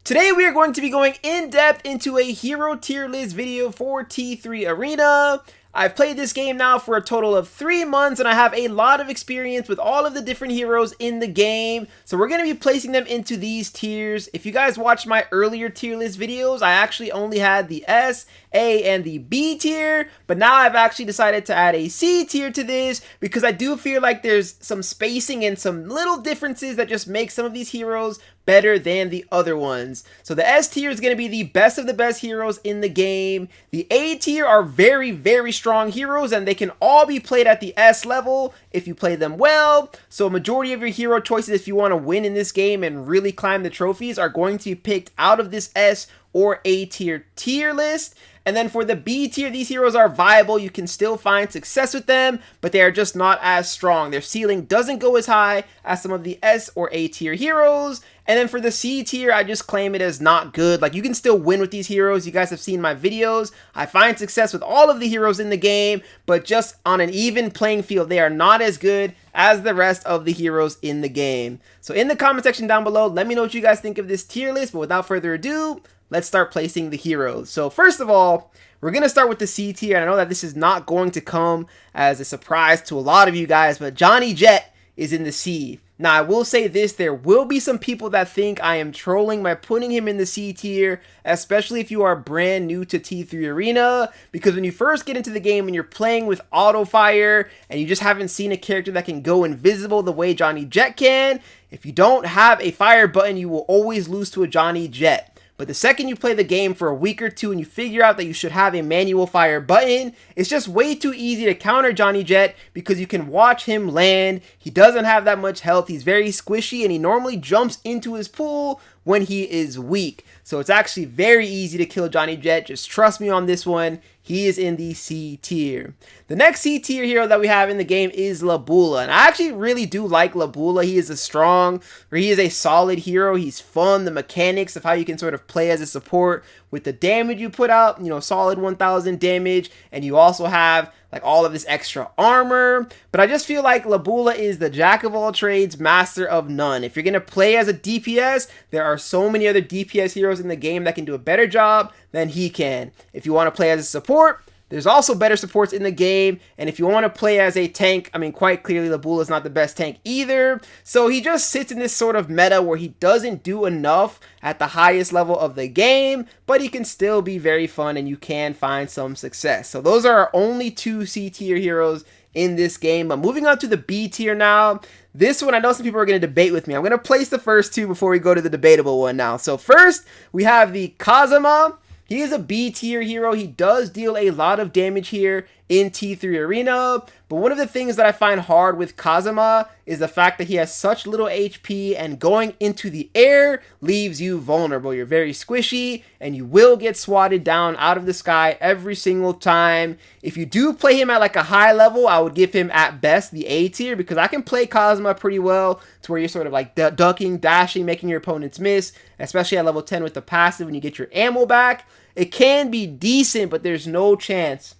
Today we are going to be going in depth into a hero tier list video for T3 Arena. I've played this game now for a total of 3 months and I have a lot of experience with all of the different heroes in the game. So we're going to be placing them into these tiers. If you guys watched my earlier tier list videos, I actually only had the S, A, and the B tier. But now I've actually decided to add a C tier to this because I do feel like there's some spacing and some little differences that just make some of these heroes better than the other ones. So the S tier is going to be the best of the best heroes in the game. The A tier are very strong heroes and they can all be played at the S level if you play them well. So a majority of your hero choices, if you want to win in this game and really climb the trophies, are going to be picked out of this S or A tier list. And then for the B tier, these heroes are viable. You can still find success with them, but they are just not as strong. Their ceiling doesn't go as high as some of the S or A tier heroes. And then for the C tier, I just claim it as not good. Like, you can still win with these heroes. You guys have seen my videos. I find success with all of the heroes in the game, but just on an even playing field, they are not as good as the rest of the heroes in the game. So in the comment section down below, let me know what you guys think of this tier list. But without further ado, let's start placing the heroes. So first of all, we're going to start with the C tier. And I know that this is not going to come as a surprise to a lot of you guys, but Johnny Jet is in the C. Now, I will say this, there will be some people that think I am trolling by putting him in the C tier, especially if you are brand new to T3 Arena, because when you first get into the game and you're playing with auto fire and you just haven't seen a character that can go invisible the way Johnny Jet can, if you don't have a fire button, you will always lose to a Johnny Jet. But the second you play the game for a week or two and you figure out that you should have a manual fire button, it's just way too easy to counter Johnny Jet because you can watch him land. He doesn't have that much health. He's very squishy and he normally jumps into his pool when he is weak. So it's actually very easy to kill Johnny Jet. Just trust me on this one. He is in the C tier. The next C tier hero that we have in the game is Labula. And I actually really do like Labula. He is a solid hero. He's fun. The mechanics of how you can sort of play as a support with the damage you put out, solid 1000 damage. And you also have like all of this extra armor. But I just feel like Labula is the jack of all trades, master of none. If you're going to play as a DPS, there are so many other DPS heroes in the game that can do a better job than he can. If you want to play as a support, there's also better supports in the game. And if you want to play as a tank, I mean, quite clearly Labula is not the best tank either. So he just sits in this sort of meta where he doesn't do enough at the highest level of the game, but he can still be very fun and you can find some success. So those are our only 2 C tier heroes in this game. But moving on to the B tier now. This one, I know some people are going to debate with me. I'm going to place the first 2 before we go to the debatable one now. So first, we have the Kazama. He is a B tier hero. He does deal a lot of damage here in T3 Arena, but one of the things that I find hard with Kazama is the fact that he has such little HP and going into the air leaves you vulnerable. You're very squishy and you will get swatted down out of the sky every single time. If you do play him at like a high level, I would give him at best the A tier because I can play Kazama pretty well to where you're sort of like ducking, dashing, making your opponents miss, especially at level 10 with the passive when you get your ammo back. It can be decent, but there's no chance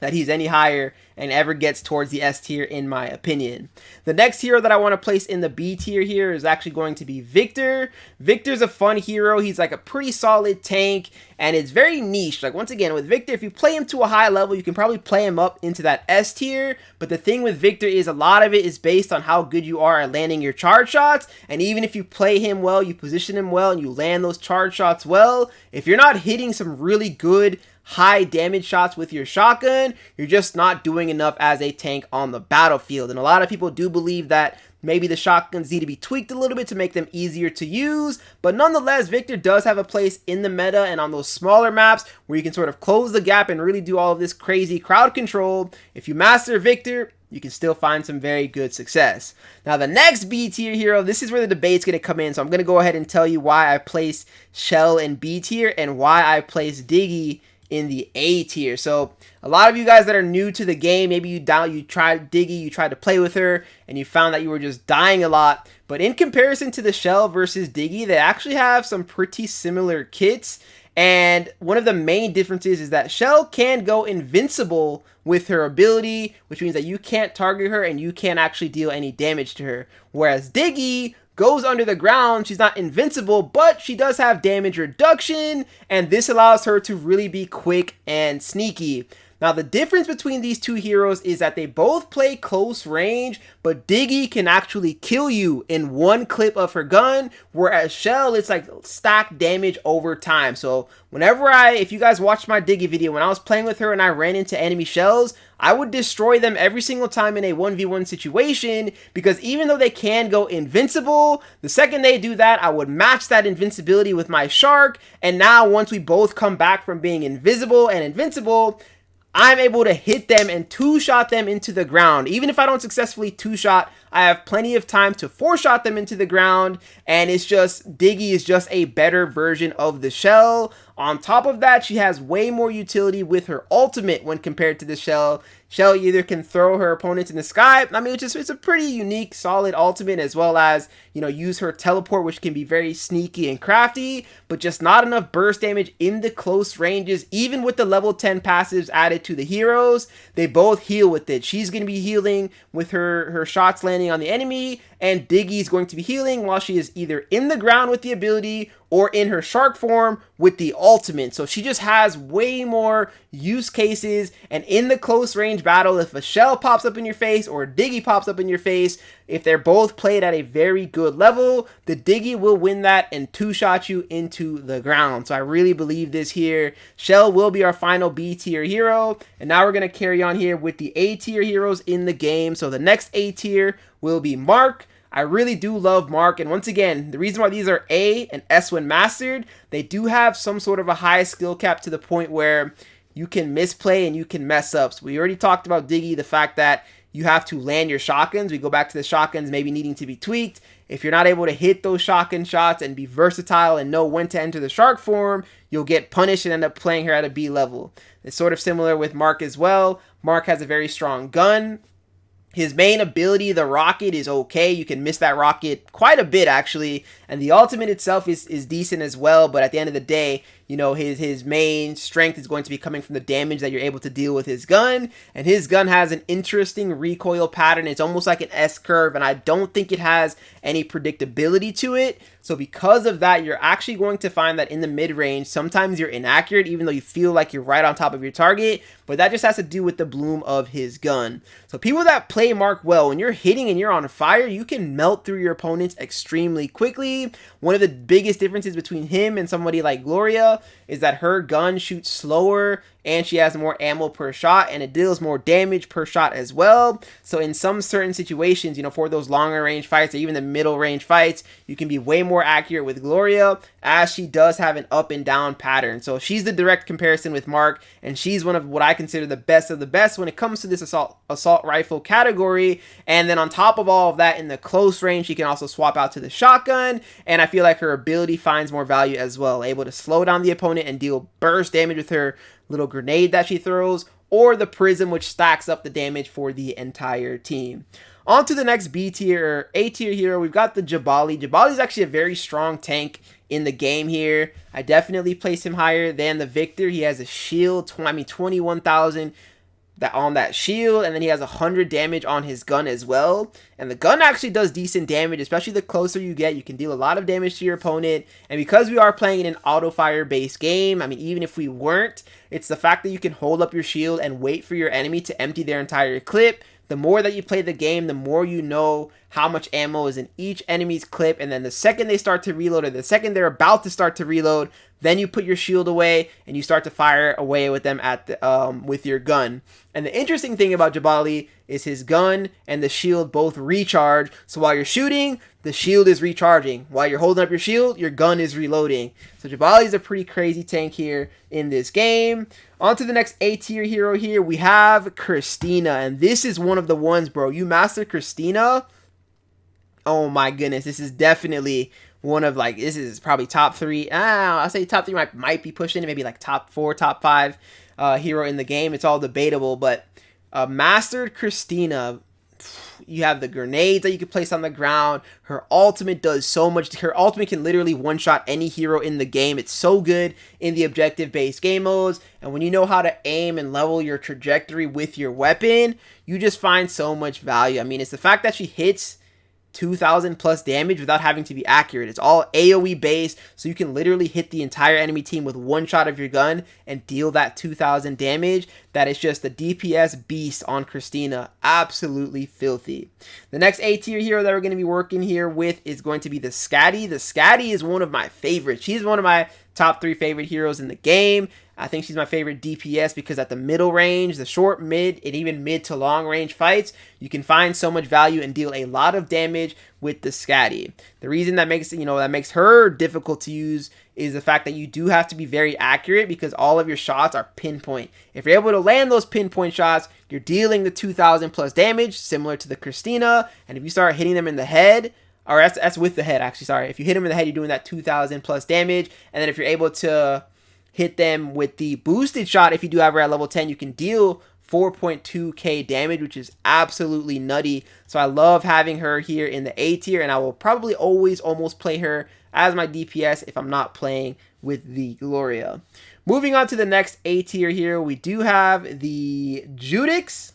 that he's any higher and ever gets towards the S tier in my opinion. The next hero that I want to place in the B tier here is actually going to be Victor. Victor's a fun hero. He's like a pretty solid tank and it's very niche. Like once again with Victor, if you play him to a high level, you can probably play him up into that S tier. But the thing with Victor is a lot of it is based on how good you are at landing your charge shots. And even if you play him well, you position him well and you land those charge shots well, if you're not hitting some really good high damage shots with your shotgun, you're just not doing enough as a tank on the battlefield. And a lot of people do believe that maybe the shotguns need to be tweaked a little bit to make them easier to use, but nonetheless, Victor does have a place in the meta and on those smaller maps where you can sort of close the gap and really do all of this crazy crowd control. If you master Victor, you can still find some very good success. Now, the next B tier hero, this is where the debate's going to come in, so I'm going to go ahead and tell you why I placed Shell in B tier and why I placed Diggy in the A tier. So a lot of you guys that are new to the game, maybe you tried Diggy, you tried to play with her and you found that you were just dying a lot. But in comparison to the Shell versus Diggy, they actually have some pretty similar kits. And one of the main differences is that Shell can go invincible with her ability, which means that you can't target her and you can't actually deal any damage to her. Whereas Diggy goes under the ground, she's not invincible, but she does have damage reduction, and this allows her to really be quick and sneaky. Now, the difference between these two heroes is that they both play close range, but Diggy can actually kill you in one clip of her gun, whereas Shell, it's like stacked damage over time. So whenever if you guys watched my Diggy video, when I was playing with her and I ran into enemy Shells, I would destroy them every single time in a 1v1 situation, because even though they can go invincible, the second they do that, I would match that invincibility with my Shark, and now once we both come back from being invisible and invincible, I'm able to hit them and two-shot them into the ground. Even if I don't successfully two-shot, I have plenty of time to four-shot them into the ground, and it's just, Diggy is just a better version of the Shell. On top of that, she has way more utility with her ultimate when compared to the Shell. Shell either can throw her opponents in the sky, I mean, it's a pretty unique, solid ultimate, as well as, you know, use her teleport, which can be very sneaky and crafty, but just not enough burst damage in the close ranges. Even with the level 10 passives added to the heroes, they both heal with it. She's going to be healing with her shots landing on the enemy, and Diggy is going to be healing while she is either in the ground with the ability or in her Shark form with the ultimate. So she just has way more use cases, and in the close range battle, if a Shell pops up in your face or a Diggy pops up in your face, if they're both played at a very good level, the Diggy will win that and two-shot you into the ground. So I really believe this here. Shell will be our final B tier hero, and now we're going to carry on here with the A tier heroes in the game. So the next A tier will be Mark. I really do love Mark, and once again, the reason why these are A and S when mastered, they do have some sort of a high skill cap to the point where you can misplay and you can mess up. So we already talked about Diggy, the fact that you have to land your shotguns. We go back to the shotguns maybe needing to be tweaked. If you're not able to hit those shotgun shots and be versatile and know when to enter the Shark form, you'll get punished and end up playing her at a B level. It's sort of similar with Mark as well. Mark has a very strong gun. His main ability, the rocket, is okay. You can miss that rocket quite a bit, actually. And the ultimate itself is decent as well. But at the end of the day, you know, his main strength is going to be coming from the damage that you're able to deal with his gun. And his gun has an interesting recoil pattern. It's almost like an S-curve, and I don't think it has any predictability to it. So because of that, you're actually going to find that in the mid-range, sometimes you're inaccurate, even though you feel like you're right on top of your target. But that just has to do with the bloom of his gun. So people that play Mark well, when you're hitting and you're on fire, you can melt through your opponents extremely quickly. One of the biggest differences between him and somebody like Gloria is that her gun shoots slower and she has more ammo per shot, and it deals more damage per shot as well. So in some certain situations, you know, for those longer range fights or even the middle range fights, you can be way more accurate with Gloria, as she does have an up and down pattern. So she's the direct comparison with Mark, and she's one of what I consider the best of the best when it comes to this assault rifle category. And then on top of all of that, in the close range, she can also swap out to the shotgun, and I feel like her ability finds more value as well, able to slow down the opponent and deal burst damage with her little grenade that she throws, or the prism, which stacks up the damage for the entire team. On to the next B tier or A tier hero, we've got the Jabali. Jabali is actually a very strong tank in the game here. I definitely place him higher than the Victor. He has a shield, 21,000 on that shield, and then he has 100 damage on his gun as well. And the gun actually does decent damage, especially the closer you get. You can deal a lot of damage to your opponent, and because we are playing in an auto fire based game, I mean, even if we weren't, it's the fact that you can hold up your shield and wait for your enemy to empty their entire clip. The more that you play the game, the more you know how much ammo is in each enemy's clip, and then the second they start to reload, or the second they're about to start to reload, then you put your shield away and you start to fire away with them at the, with your gun. And the interesting thing about Jabali is his gun and the shield both recharge. So while you're shooting, the shield is recharging. While you're holding up your shield, your gun is reloading. So Jabali is a pretty crazy tank here in this game. On to the next A tier hero here. We have Christina, and this is one of the ones, bro. You master Christina, oh my goodness, this is definitely one of, like, this is probably top 3. I'll say top 3 might be pushing it, maybe like top 4, top 5 hero in the game. It's all debatable, but mastered Christina, you have the grenades that you can place on the ground. Her ultimate does so much. Her ultimate can literally one-shot any hero in the game. It's so good in the objective-based game modes. And when you know how to aim and level your trajectory with your weapon, you just find so much value. I mean, it's the fact that she hits 2,000 plus damage without having to be accurate. It's all AoE based, so you can literally hit the entire enemy team with one shot of your gun and deal that 2,000 damage. That is just a DPS beast on Christina. Absolutely filthy. The next A tier hero that we're going to be working here with is going to be the Skadi. The Skadi is one of my favorites. She's one of my top 3 favorite heroes in the game. I think she's my favorite DPS because at the middle range, the short, mid, and even mid to long range fights, you can find so much value and deal a lot of damage with the Skadi. The reason that makes her difficult to use is the fact that you do have to be very accurate because all of your shots are pinpoint. If you're able to land those pinpoint shots, you're dealing the 2,000 plus damage, similar to the Christina. And if you start hitting them in the head, or that's with the head actually, sorry. If you hit them in the head, you're doing that 2,000 plus damage. And then if you're able to hit them with the boosted shot, if you do have her at level 10, you can deal 4.2k damage, which is absolutely nutty. So I love having her here in the A tier, and I will probably always almost play her as my DPS if I'm not playing with the Gloria. Moving on to the next A tier here, we do have the Judix.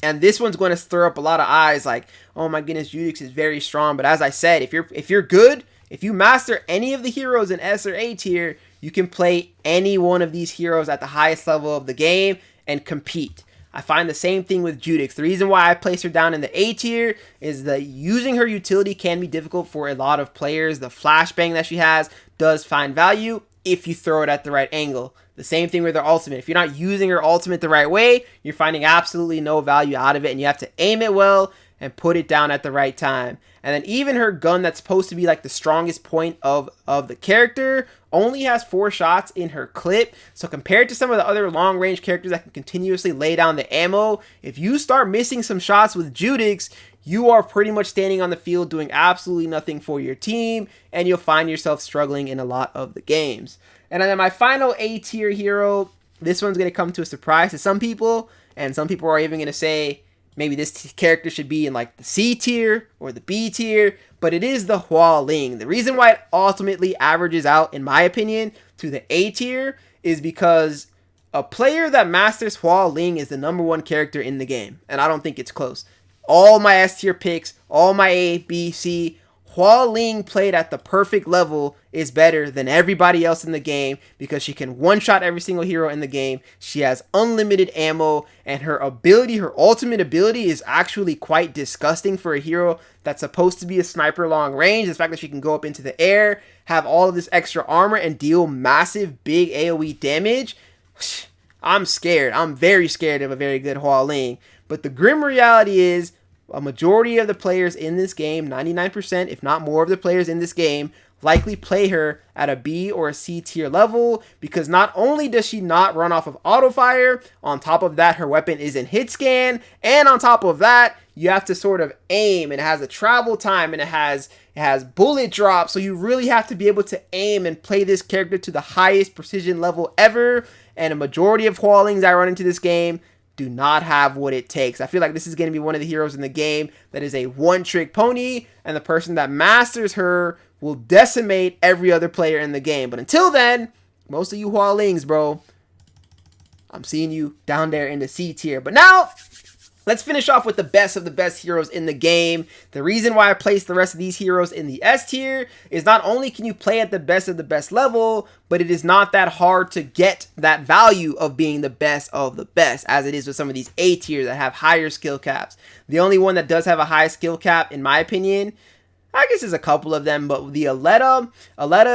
And this one's going to stir up a lot of eyes like, oh my goodness, Judix is very strong. But as I said, if you're good, if you master any of the heroes in S or A tier, you can play any one of these heroes at the highest level of the game and compete. I find the same thing with Judix. The reason why I place her down in the A tier is that using her utility can be difficult for a lot of players. The flashbang that she has does find value if you throw it at the right angle. The same thing with her ultimate. If you're not using her ultimate the right way, you're finding absolutely no value out of it, and you have to aim it well and put it down at the right time. And then even her gun that's supposed to be like the strongest point of the character only has 4 shots in her clip. So compared to some of the other long range characters that can continuously lay down the ammo, if you start missing some shots with Judix, you are pretty much standing on the field doing absolutely nothing for your team, and you'll find yourself struggling in a lot of the games. And then my final A tier hero, this one's going to come to a surprise to some people, and some people are even going to say maybe this character should be in like the C tier or the B tier, but it is the Hua Ling. The reason why it ultimately averages out, in my opinion, to the A tier is because a player that masters Hua Ling is the #1 character in the game, and I don't think it's close. All my S tier picks, all my A, B, C, Hua Ling played at the perfect level is better than everybody else in the game because she can one-shot every single hero in the game. She has unlimited ammo, and her ability, her ultimate ability, is actually quite disgusting for a hero that's supposed to be a sniper long range. The fact that she can go up into the air, have all of this extra armor, and deal massive big AoE damage. I'm scared. I'm very scared of a very good Hua Ling. But the grim reality is, a majority of the players in this game, 99% if not more of the players in this game, likely play her at a B or a C tier level because not only does she not run off of auto fire, on top of that her weapon is in hit scan, and on top of that you have to sort of aim, and it has a travel time, and it has bullet drop, so you really have to be able to aim and play this character to the highest precision level ever, and a majority of Hua Lings I run into this game do not have what it takes. I feel like this is going to be one of the heroes in the game that is a one-trick pony, and the person that masters her will decimate every other player in the game. But until then, most of you Hua Lings, bro, I'm seeing you down there in the C tier. But now, let's finish off with the best of the best heroes in the game. The reason why I placed the rest of these heroes in the S tier is not only can you play at the best of the best level, but it is not that hard to get that value of being the best of the best, as it is with some of these A tiers that have higher skill caps. The only one that does have a high skill cap, in my opinion, I guess there's a couple of them, but the Aletta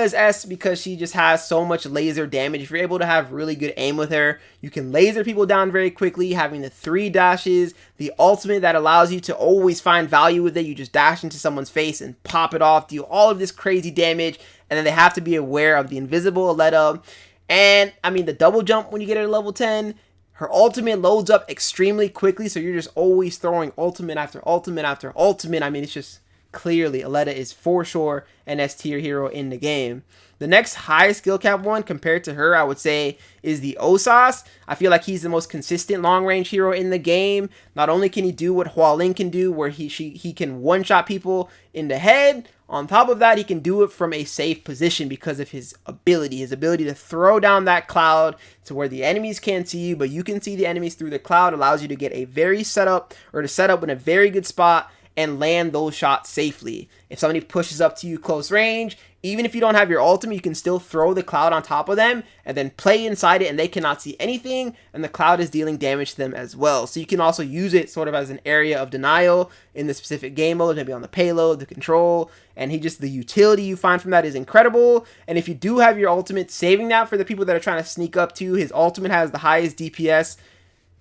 is S because she just has so much laser damage. If you're able to have really good aim with her, you can laser people down very quickly, having the 3 dashes, the ultimate that allows you to always find value with it. You just dash into someone's face and pop it off, deal all of this crazy damage, and then they have to be aware of the invisible Aletta. And, I mean, the double jump when you get her to level 10, her ultimate loads up extremely quickly, so you're just always throwing ultimate after ultimate after ultimate. I mean, it's just clearly Aletta is for sure an S tier hero in the game. The next high skill cap one compared to her, I would say, is the Osas. I feel like he's the most consistent long range hero in the game. Not only can he do what Hua Ling can do, where he can one shot people in the head, on top of that, he can do it from a safe position because of his ability to throw down that cloud to where the enemies can't see you, but you can see the enemies through the cloud. Allows you to get a very set up in a very good spot and land those shots safely. If somebody pushes up to you close range, even if you don't have your ultimate, you can still throw the cloud on top of them and then play inside it, and they cannot see anything, and the cloud is dealing damage to them as well. So you can also use it sort of as an area of denial in the specific game mode, maybe on the payload, the control, and the utility you find from that is incredible. And if you do have your ultimate, saving that for the people that are trying to sneak up to you. His ultimate has the highest DPS,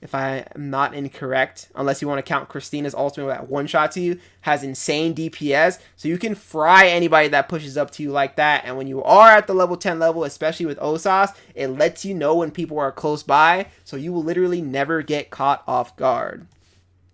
if I am not incorrect, unless you want to count Christina's ultimate that one-shots you, has insane DPS. So you can fry anybody that pushes up to you like that. And when you are at the level 10 level, especially with Osas, it lets you know when people are close by. So you will literally never get caught off guard.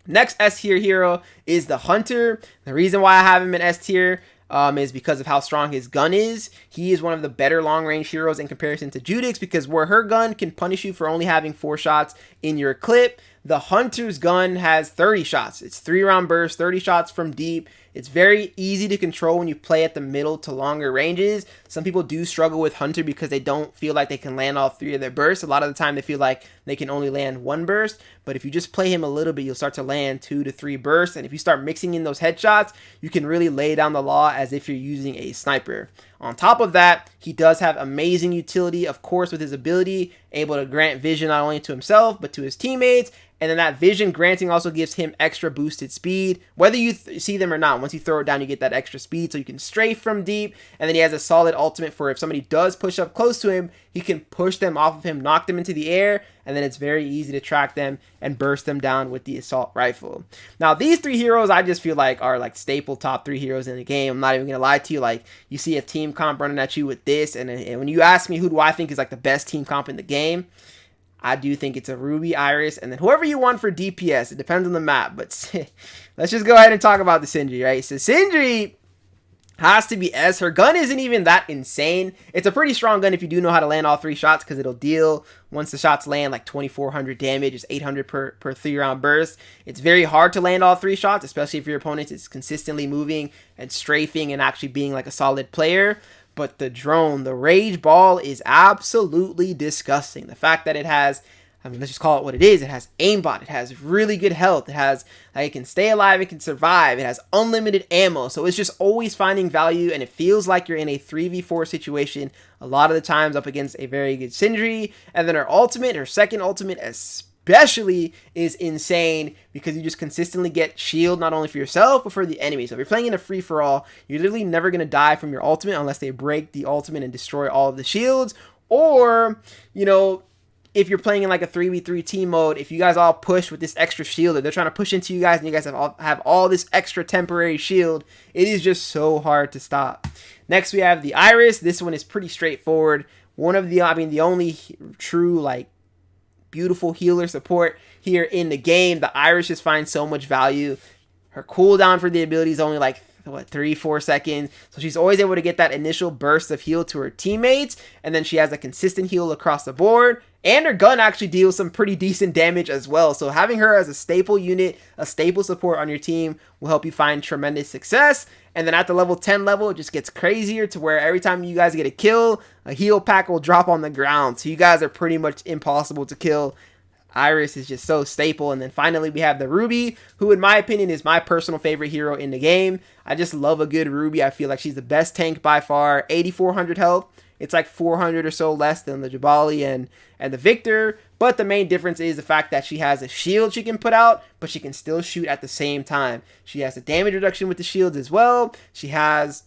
Next S tier hero is the Hunter. The reason why I have him in S tier is because of how strong his gun is. He is one of the better long-range heroes in comparison to Judix, because where her gun can punish you for only having 4 shots in your clip, the Hunter's gun has 30 shots. It's 3-round burst, 30 shots from deep. It's very easy to control when you play at the middle to longer ranges. Some people do struggle with Hunter because they don't feel like they can land all 3 of their bursts. A lot of the time they feel like they can only land 1 burst, but if you just play him a little bit, you'll start to land 2 to 3 bursts, and if you start mixing in those headshots, you can really lay down the law as if you're using a sniper. On top of that, he does have amazing utility, of course, with his ability, able to grant vision not only to himself, but to his teammates. And then that vision granting also gives him extra boosted speed, whether you see them or not. Once you throw it down, you get that extra speed, so you can strafe from deep. And then he has a solid ultimate for if somebody does push up close to him, he can push them off of him, knock them into the air, and then it's very easy to track them and burst them down with the assault rifle. Now, these 3 heroes I just feel like are like staple top 3 heroes in the game. I'm not even gonna lie to you. Like, you see a team comp running at you with this, and when you ask me who do I think is like the best team comp in the game, I do think it's a Ruby, Iris, and then whoever you want for DPS. It depends on the map, but let's just go ahead and talk about the Sindri, right? So Sindri has to be S. Her gun isn't even that insane. It's a pretty strong gun if you do know how to land all 3 shots, because it'll deal, once the shots land, like 2,400 damage. It's 800 per 3-round burst. It's very hard to land all 3 shots, especially if your opponent is consistently moving and strafing and actually being like a solid player. But the drone, the Rage Ball, is absolutely disgusting. The fact that it has, I mean, let's just call it what it is. It has aimbot. It has really good health. It has, like, it can stay alive. It can survive. It has unlimited ammo. So it's just always finding value, and it feels like you're in a 3v4 situation a lot of the times up against a very good Sindri. And then her ultimate, her second ultimate, especially, is insane, because you just consistently get shield not only for yourself but for the enemy. So if you're playing in a free-for-all, you're literally never going to die from your ultimate unless they break the ultimate and destroy all of the shields. Or, you know, if you're playing in like a 3v3 team mode, if you guys all push with this extra shield, or they're trying to push into you guys and you guys have all this extra temporary shield, it is just so hard to stop. Next we have the Iris. This one is pretty straightforward. The only true, like, beautiful healer support here in the game. The Iris just finds so much value. Her cooldown for the ability is only like 3-4 seconds, so she's always able to get that initial burst of heal to her teammates, and then she has a consistent heal across the board, and her gun actually deals some pretty decent damage as well. So having her as a staple unit, a staple support on your team, will help you find tremendous success. And then at the level 10 level, it just gets crazier to where every time you guys get a kill, a heal pack will drop on the ground. So you guys are pretty much impossible to kill. Iris is just so staple. And then finally we have the Ruby, who in my opinion is my personal favorite hero in the game. I just love a good Ruby. I feel like she's the best tank by far. 8,400 health. It's like 400 or so less than the Jabali and the Victor. But the main difference is the fact that she has a shield she can put out, but she can still shoot at the same time. She has a damage reduction with the shields as well. She has,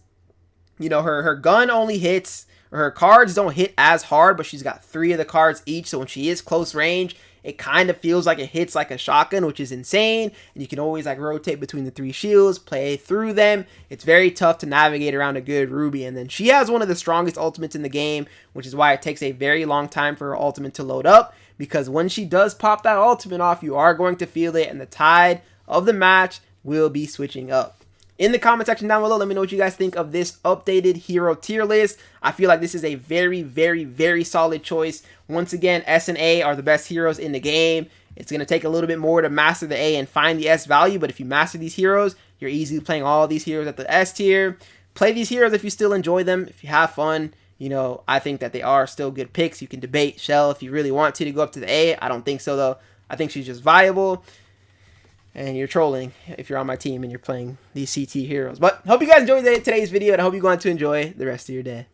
you know, her gun only hits, or her cards don't hit as hard, but she's got 3 of the cards each. So when she is close range, it kind of feels like it hits like a shotgun, which is insane. And you can always like rotate between the 3 shields, play through them. It's very tough to navigate around a good Ruby. And then she has one of the strongest ultimates in the game, which is why it takes a very long time for her ultimate to load up. Because when she does pop that ultimate off, you are going to feel it, and the tide of the match will be switching up. In the comment section down below, let me know what you guys think of this updated hero tier list. I feel like this is a very, very, very solid choice. Once again, S and A are the best heroes in the game. It's going to take a little bit more to master the A and find the S value, but if you master these heroes, you're easily playing all these heroes at the S tier. Play these heroes if you still enjoy them, if you have fun. You know, I think that they are still good picks. You can debate Shell if you really want to go up to the A. I don't think so, though. I think she's just viable. and you're trolling if you're on my team and you're playing these CT heroes. But hope you guys enjoyed today's video, and I hope you go on to enjoy the rest of your day.